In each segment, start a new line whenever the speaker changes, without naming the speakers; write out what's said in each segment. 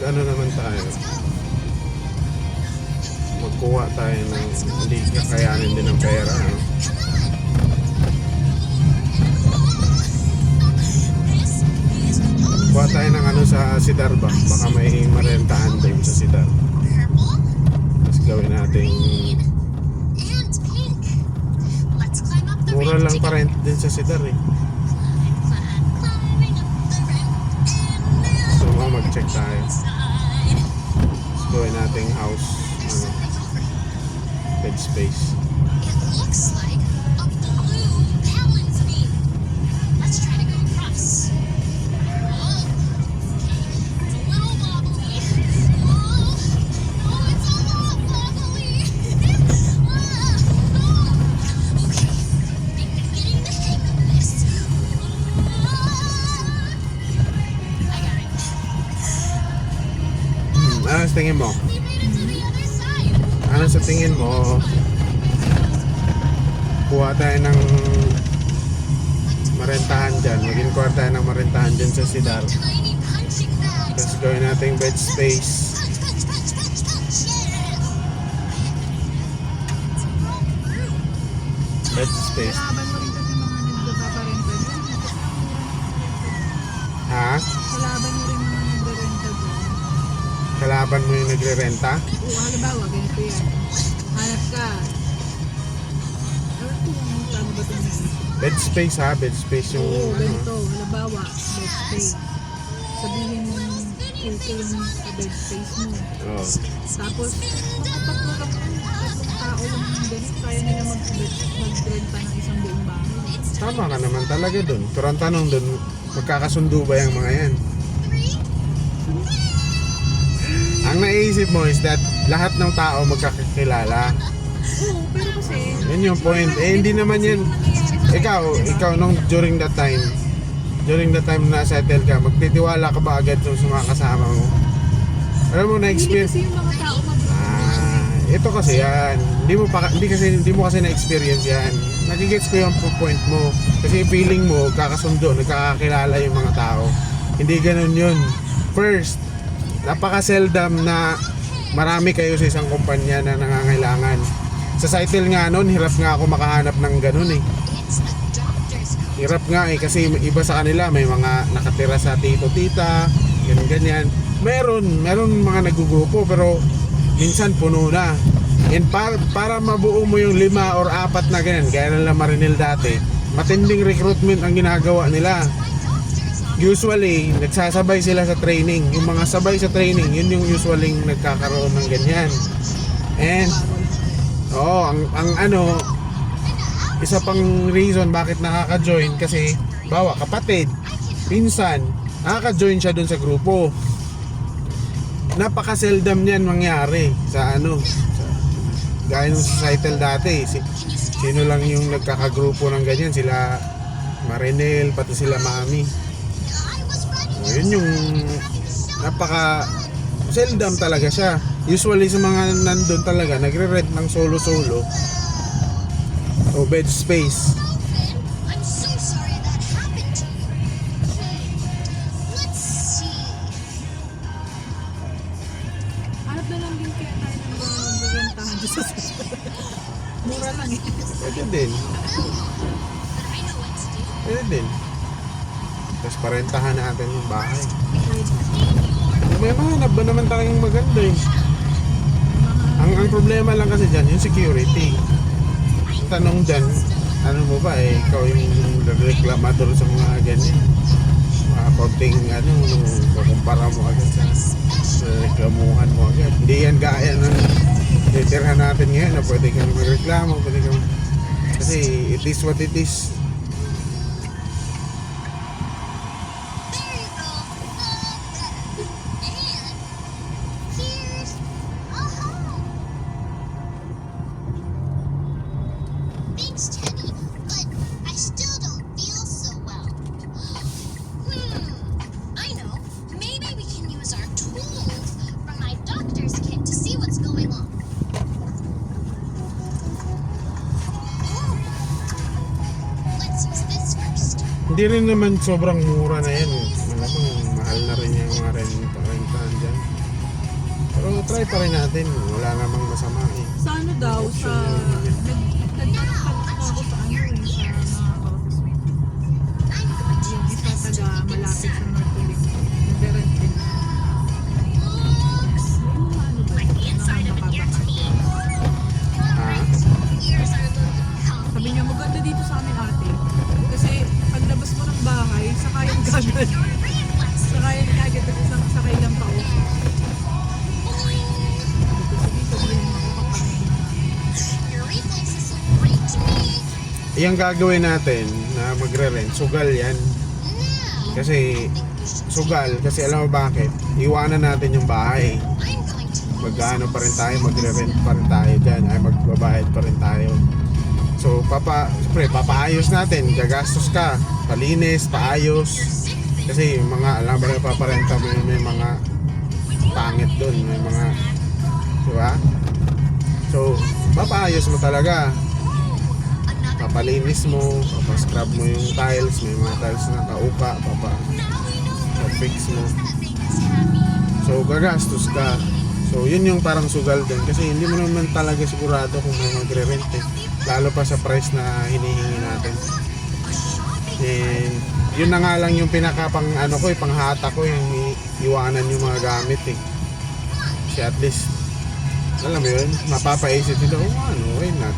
ano naman tayo, magkuha tayo ng hindi kakayanin din ng pera, ano? Kuha tayo ng ano sa Cedar ba? Baka may marentahan din sa Cedar. Tapos gawin natin, mura lang pa rent din sa Cedar eh. So mag-check tayo. Tapos gawin natin house, ano, bed space. Ano sa tingin mo? Ano sa tingin mo? Kuha tayo ng marentahan dyan. Maging kuha tayo ng marentahan dyan sa Cedar. Tapos gawin natin bed space. Bed space. Ha?
Kalaban mo rin mga nagre-renta doon.
Kalaban mo yung nagre-renta?
Oo, halimbawa, ganito yan. Hanap ka. Ano ba ito?
Bed space ha? Bed space yung
Oo,
ano.
ganito. Halimbawa, bed space. Sabihin mo okay sa bed space mo.
Oh.
Tapos, mga tatlong tao lang ng ganito. Kaya nila magrenta ng isang buong bahay.
Tama ka naman talaga dun. Pero ang tanong dun, magkakasundo ba yung mga yan? Ang naisip mo is that lahat ng tao magkakilala.
Oo, pero kasi
Yun yung point. Eh hindi naman yan. Ikaw nung during that time na settle ka, magtitiwala ka ba agad sa mga kasama mo? Alam mo na
hindi
experience.
kasi yung mga tao
Ito kasi yan. Hindi mo kasi na-experience yan. Nagigets ko yung point mo. Kasi feeling mo, kakasundo, nagkakakilala yung mga tao. Hindi ganun yun. First, napaka-seldom na marami kayo sa isang kumpanya na nangangailangan. Sa Sitel nga nun, hirap nga ako makahanap ng ganun eh. Hirap nga eh, kasi iba sa kanila, may mga nakatira sa tito-tita, ganyan-ganyan. Meron mga nagugupo, pero minsan puno na. And para mabuo mo yung 5 or 4 na ganyan, gaya na lang Marinil dati, matinding recruitment ang ginagawa nila. Usually, nagsasabay sila sa training. Yung mga sabay sa training, yun yung usually nagkakaroon ng ganyan. And ang ano, isa pang reason bakit nakaka-join kasi bawa kapatid, pinsan, nakaka-join siya dun sa grupo. Napaka-seldom niyan mangyari sa ano, gaya nung sa Sitel dati. Sino lang yung nagkakagrupo ng ganyan? Sila Marinel, pati sila Mami. Yun yung napaka-seldom talaga siya. Usually sa mga nandun talaga, nagre-rent ng solo-solo o bed space.
hanap na lang din kaya tayo ng mga magrentahan dyan sa mura lang eh.
Pwede din. Pwede din. Tapos parentahan natin yung bahay. May mahanap ba naman tayong maganda eh. Ang problema lang kasi dyan, yung security. Ang tanong dyan, ano mo ba eh, ikaw yung reklamador sa mga ganyan. Mga konting ano, kukumpara mo agad sa reklamuhan mo agad. Hindi yan gaya ng titirhan natin ngayon na pwede kang magreklamo, pwede kang... Kasi it is what it is. Hindi rin naman sobrang mura na yan. Malamang mahal na rin yung mga rentahan dyan. try pa rin natin. Wala namang masama eh.
Sa ano daw, sa... Nagtatanong ako sa ano eh, sa mga ka-office mate. Yung isa taga malapit sa North Lake. Nag-rent din. Yung ano ba? Nakakapakasya.
Ah,
Sabi niya, maganda dito sa amin ate. Kasi paglabas mo ng bahay, sakayan kagad. Sakayan kagad at isang sakay lang pa office. Sige, sabihin mo ako kapag
yung gagawin natin na magre-rent, sugal yan. Kasi, sugal, kasi alam mo bakit? Iwanan natin yung bahay. Mag-ano pa rin tayo, magre-rent pa rin tayo dyan, ay magbabayad pa rin tayo. So, siyempre, papaayos natin, gagastos ka, palinis, paayos. Kasi yung mga, alam mo rin, paparenta mo may mga pangit doon, may mga, di ba? So, papaayos mo talaga. Papalinis mo, papascrub mo yung tiles, may mga tiles na kauka, papafix mo. So, gagastos ka. So, yun yung parang sugal din. Kasi hindi mo naman talaga sigurado kung may magre-rent eh. Lalo pa sa price na hinihingi natin. And, yun na nga lang yung pinakapang ano ko, panghata ko, yung iwanan yung mga gamit eh. Kasi at least, alam mo yun, mapapaisip nito, why not?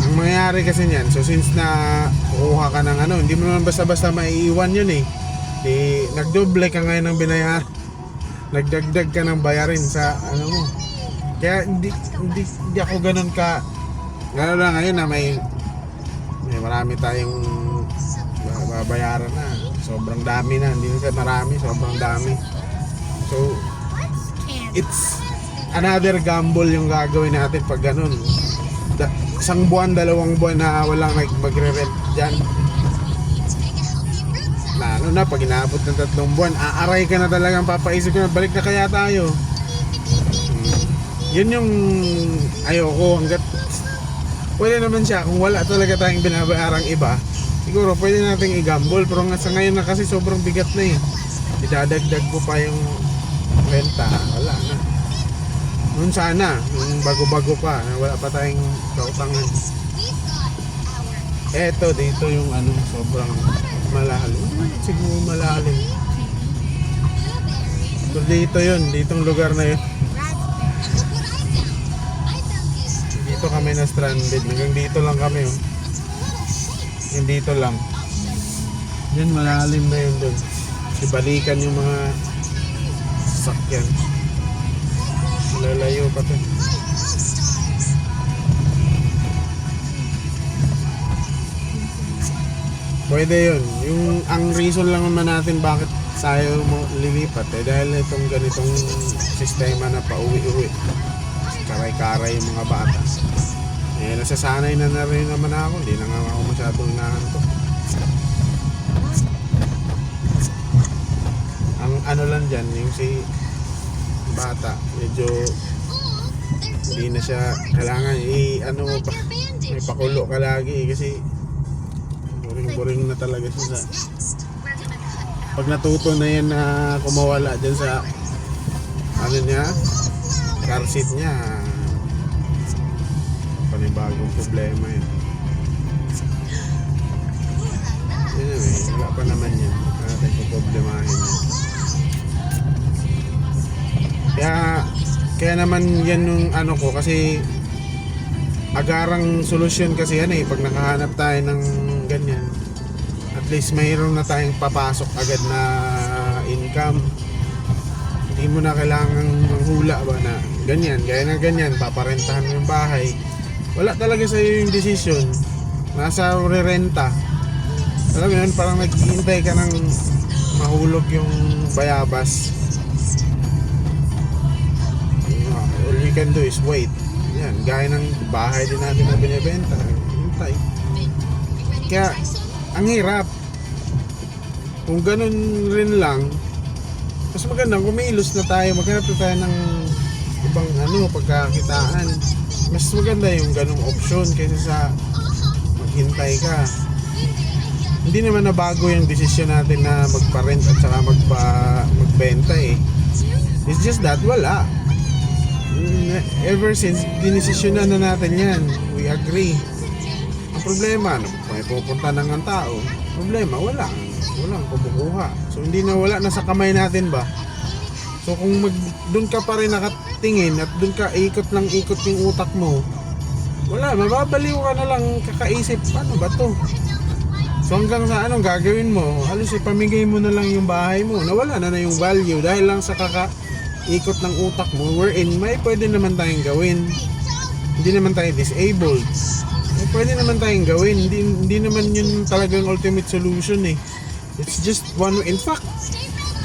Ang mangyayari kasi niyan, so since na kukuha ka ng ano, hindi mo naman basta-basta maiiwan yun eh. Nagdoble ka ngayon ng binayaran. Nagdagdag ka ng bayarin sa ano mo. Kaya hindi ako ganun ka. Gano'n lang ngayon na may marami tayong babayaran na. Sobrang dami na, hindi na siya marami, sobrang dami. So, it's another gamble yung gagawin natin pag ganun. Isang buwan, 2 buwan na walang magre-rent dyan. Na ano na, pag inaabot ng 3 buwan, aaray ka na talagang papaisip ko na balik na kaya tayo. Yun yung ayoko, hanggat pwede naman siya kung wala talaga tayong binabayarang iba. Siguro pwede nating i-gamble, pero nga sa ngayon na kasi sobrang bigat na eh. Idadagdag ko pa yung renta, wala na. Noon sana, yung bago-bago pa, na wala pa tayong kautangan. Eto, dito yung ano, sobrang malalim. Siguro malalim. So dito yun, ditong lugar na yun. Dito kami na stranded, hanggang dito lang kami. Oh. Yung dito lang. Yan, malalim na yun dun. Ibalikan yung mga sasakyan. Lalayo pa to. Pwede yun. Ang reason lang naman natin bakit sayo mo lilipat dahil itong ganitong sistema na pauwi-uwi. Karay-karay yung mga bata. Nasasanay na rin naman ako. Hindi na nga ako masyadong inaantok. Ang ano lang dyan, yung si bata, medyo hindi na siya kailangan ano mo pa, may pakulo ka lagi kasi boring na talaga siya sa pag natuto na yan na kumawala dyan sa ano niya, car seat niya, panibagong problema yan. Anyway, wala pa naman yan, natin kuproblemahin yan. Kaya naman yan yung ano ko kasi agarang solusyon kasi yan eh pag nakahanap tayo ng ganyan, at least mayroon na tayong papasok agad na income. Hindi mo na kailangan manghula ba na ganyan, gaya na ganyan, paparentahan mo yung bahay. Wala talaga sa iyo yung decision, nasa re-renta. Alam mo yun, parang naghihintay ka ng mahulog yung bayabas. All you can do is wait. Yan, gaya ng bahay din natin na binibenta, hintay. Kaya ang hirap. Kung ganun rin lang, mas magandang kumilos na tayo, maghanap na tayo ng ibang pagkakitaan. Mas maganda yung ganung option kaysa sa maghintay ka. hindi naman nabago yung desisyon natin na magpa-rent at saka magbenta eh. It's just that wala. Ever since dinesisyonan na natin yan, we agree. Ang problema, may pupunta ng ang tao, problema, walang kumukuha. So hindi na, wala na sa kamay natin ba? So kung doon ka pa rin nakatingin at doon ka ikot ng ikot yung utak mo, wala, mababaliw ka na lang kakaisip, ano ba to? So hanggang sa anong gagawin mo, halos ipamigay mo na lang yung bahay mo, nawala na yung value dahil lang sa ikot ng utak mo, wherein may pwede naman tayong gawin. Hindi naman tayo disabled. May pwede naman tayong gawin. Hindi naman yun talagang ultimate solution eh. It's just one, in fact,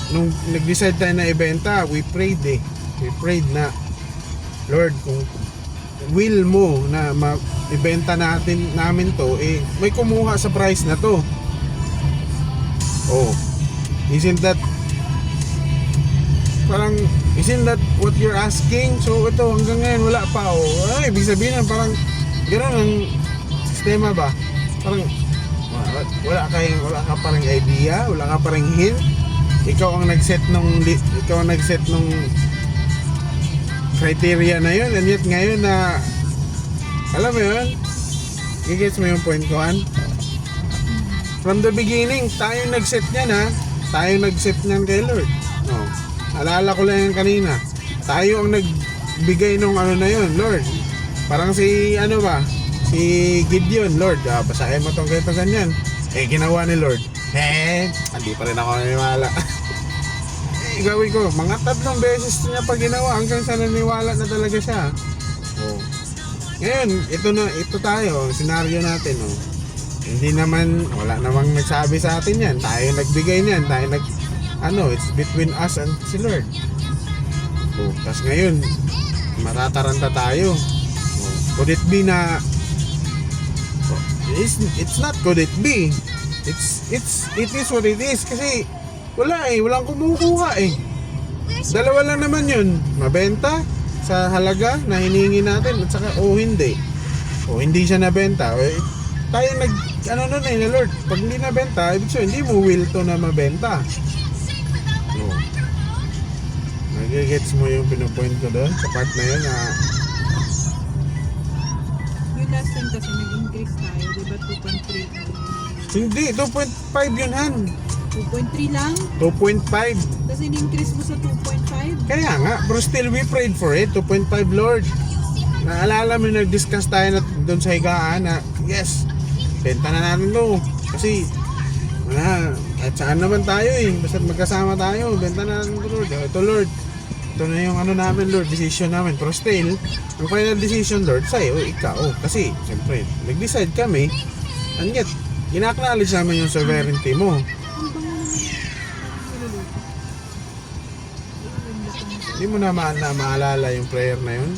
nung nag-decide tayo na ibenta, we prayed eh. We prayed na, Lord, kung will mo na ibenta namin to, eh, may kumuha sa price na to. Oh, isn't that what you're asking? So ito hanggang ngayon wala pa. Oh, ay, ibig sabihin parang gano'n ang sistema ba? Parang wala ka pa ring idea, wala ka pa ring hint. Ikaw ang nag-set nung criteria na yun, and yet ngayon na alam mo yun, i-gets mo yung point ko, Han? From the beginning, tayo nag-set niyan ha. Tayo nag-set niyan kay Lord. No. Alala ko lang yan kanina. Tayo ang nagbigay nung ano na yun, Lord. Parang si si Gideon, Lord, basahin mo tong ganito ganyan. Eh, ginawa ni Lord. Hindi pa rin ako naniwala. Gawin ko, mga 3 beses niya pa ginawa hanggang sa naniwala na talaga siya. Oh. Ngayon, ito tayo, senaryo natin, oh. Hindi naman, wala namang nagsabi sa atin yan. Tayo nagbigay niyan, it's between us and si Lord. Oh, tas ngayon, matataranta tayo. Oh, could it be na it's not could it be. It is what it is kasi walang kumukuha eh. Dalawa lang naman yun, mabenta sa halaga na hiningi natin at saka hindi siya nabenta. Tayo nun na Lord, pag hindi nabenta, ibig sabihin hindi mo will to na mabenta. No. Nagigets mo yung pinupoint ko doon sa part na yun na
Yung last time kasi nag-increase tayo, diba 2.3?
hindi, 2.5 yun, Han.
2.3 lang?
2.5.
Tapos in-increase mo sa 2.5?
Kaya nga, but still we prayed for it. 2.5, Lord. Naalala mo, nag-discuss tayo doon sa higaan na, yes, benta na natin to. Kasi, at saan naman tayo eh. Basta magkasama tayo, benta na natin to, Lord. Ito, Lord. Ito na yung namin, Lord, decision namin. Pero still, ang final decision, Lord, sa'yo, ikaw. Kasi, siyempre, nag-decide kami, and yet, ina-acknowledge namin yung sovereignty mo. Hindi mo na maalala yung prayer na yun?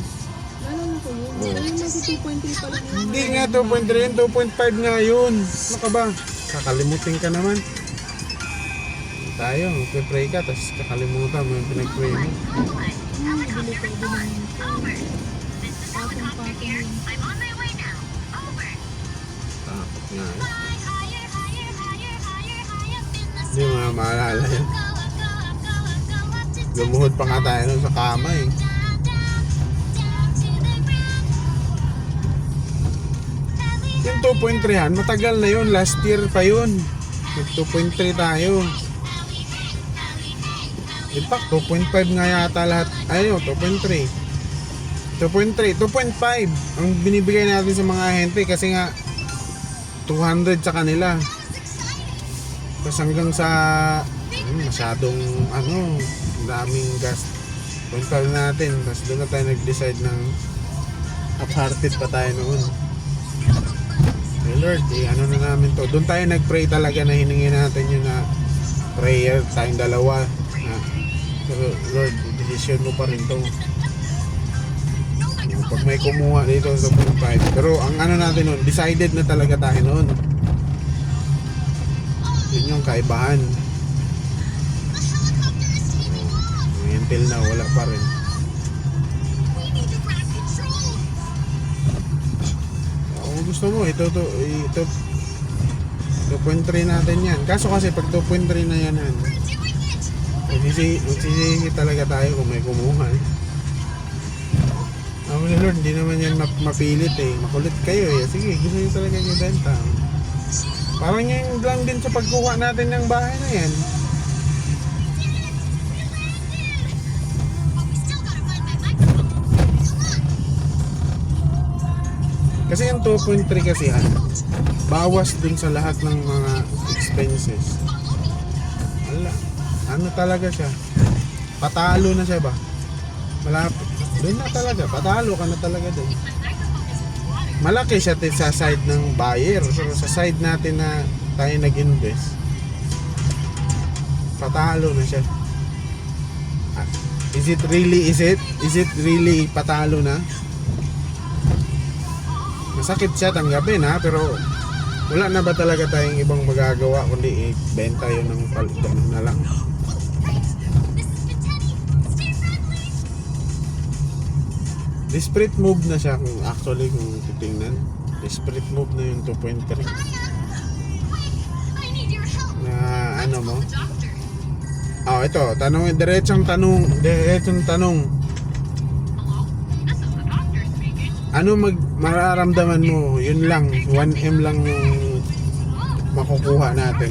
Lalo na ko yun. Ayun na si 2.3 pala yun.
Hindi nga 2.3 yun, 2.5 nga yun. Ano ka ba? Kakalimutin ka naman. Tayo, magpe-pray ka, tapos kakalimutan mo yung pinag-pray mo.
Bili ko din naman ito. Patong-patong yun.
Takot nga eh. Hindi mo na maalala yun. Lumuhod pa nga tayo nun sa kama eh. Yung 2.3 matagal na yun. Last year pa yun. Nag 2.3 tayo. In fact, 2.5 nga yata lahat. Ayun, 2.3. 2.3, 2.5 ang binibigay natin sa mga ahente kasi nga 200 sa kanila. Tapos hanggang sa masyadong daming gas puntal natin, tapos doon na tayo nag-decide ng half-hearted pa tayo noon. Hey Lord, na namin to, doon tayo nag-pray talaga na hiningi natin yun na prayer, tayong dalawa na, pero Lord, decision mo pa rin to. Pag may kumuha dito sa 2.5, pero ang natin noon, decided na talaga tayo noon. Yun yung kaibahan. Until now, wala pa rin. Kung gusto mo, ito 2.3 natin yan. Kaso kasi pag 2.3 na yan, magsisisi talaga tayo kung may kumuha. Ako ni Lord, hindi naman yan mapilit eh. Makulit kayo eh. Sige, gusto nyo talaga yung benta. Parang yung lang din sa pagkuha natin ng bahay na yan. Kasi yung 2.3 kasi bawas dun sa lahat ng mga expenses. Wala. Ano talaga siya? Patalo na siya ba? Malapit. Doon na talaga. Patalo ka na talaga doon. Malaki siya sa side ng buyer. Pero sa side natin na tayo nag-invest, patalo na siya. Is it really patalo na? Masakit siya tanggapin ha, pero wala na ba talaga tayong ibang magagawa kundi benta yun ng ganun na lang. Desperate move na siya kung actually kung titingnan. Desperate move na yung 2.3. Na ano mo? Oh, ito, diretsong tanong. Ano mararamdaman mo? Yun lang, 1M lang yung makukuha natin.